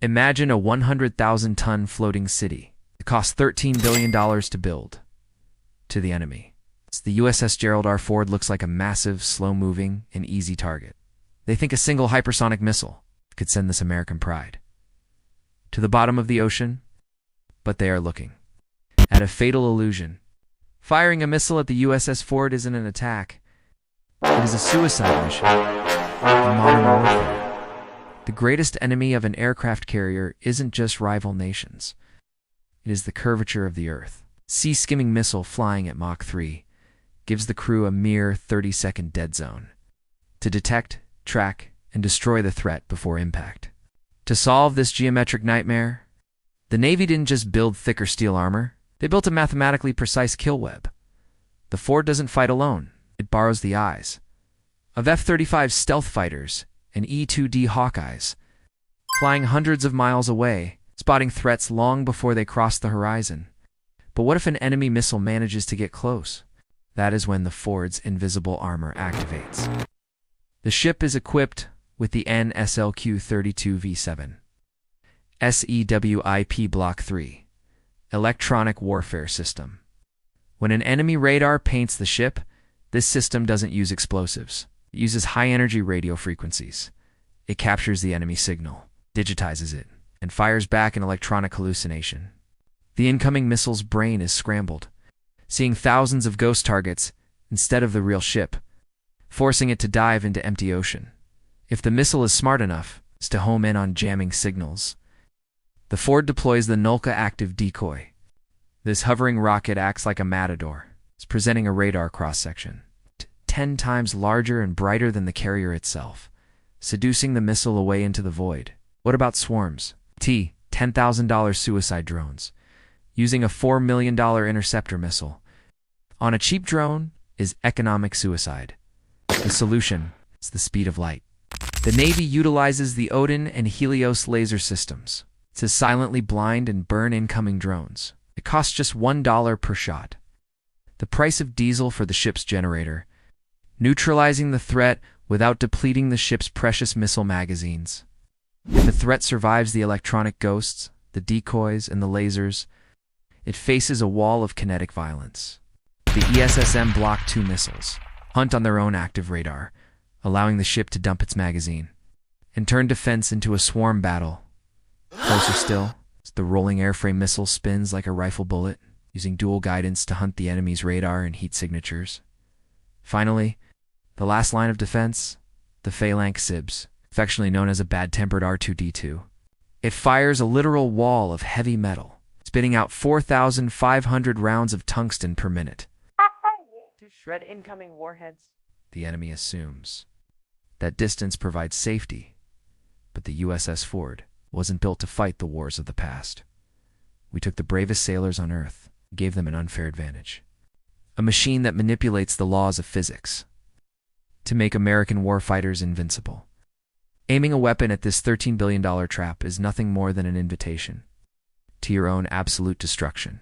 Imagine a 100,000-ton floating city. It costs $13 billion to build. To the enemy, the USS Gerald R. Ford looks like a massive, slow-moving, and easy target. They think a single hypersonic missile could send this American pride to the bottom of the ocean, but they are looking at a fatal illusion. Firing a missile at the USS Ford isn't an attack. It is a suicide mission in modern warfare. The greatest enemy of an aircraft carrier isn't just rival nations. It is the curvature of the Earth. Sea-skimming missile flying at Mach 3 gives the crew a mere 30-second dead zone to detect, track, and destroy the threat before impact. To solve this geometric nightmare, the Navy didn't just build thicker steel armor, they built a mathematically precise kill web. The Ford doesn't fight alone, it borrows the eyes of F-35 stealth fighters and E-2D Hawkeyes, flying hundreds of miles away, spotting threats long before they cross the horizon. But what if an enemy missile manages to get close? That is when the Ford's invisible armor activates. The ship is equipped with the NSLQ-32V7 SEWIP Block 3 electronic warfare system. When an enemy radar paints the ship, this system doesn't use explosives. It uses high-energy radio frequencies. It captures the enemy signal, digitizes it, and fires back an electronic hallucination. The incoming missile's brain is scrambled, seeing thousands of ghost targets instead of the real ship, forcing it to dive into empty ocean. If the missile is smart enough, it's to home in on jamming signals. The Ford deploys the Nulka active decoy. This hovering rocket acts like a matador. It's presenting a radar cross-section, 10 times larger and brighter than the carrier itself, seducing the missile away into the void. What about swarms? $10,000 suicide drones, using a $4 million interceptor missile on a cheap drone is economic suicide. The solution is the speed of light. The Navy utilizes the Odin and Helios laser systems to silently blind and burn incoming drones. It costs just $1 per shot, the price of diesel for the ship's generator, neutralizing the threat without depleting the ship's precious missile magazines. If the threat survives the electronic ghosts, the decoys, and the lasers, it faces a wall of kinetic violence. The ESSM Block 2 missiles hunt on their own active radar, allowing the ship to dump its magazine and turn defense into a swarm battle. Closer still, the rolling airframe missile spins like a rifle bullet, using dual guidance to hunt the enemy's radar and heat signatures. Finally, the last line of defense, the phalanx SIBs, affectionately known as a bad-tempered R2-D2. It fires a literal wall of heavy metal, spitting out 4,500 rounds of tungsten per minute. To shred incoming warheads. The enemy assumes that distance provides safety, but the USS Ford wasn't built to fight the wars of the past. We took the bravest sailors on Earth and gave them an unfair advantage. A machine that manipulates the laws of physics to make American warfighters invincible. Aiming a weapon at this $13 billion trap is nothing more than an invitation to your own absolute destruction.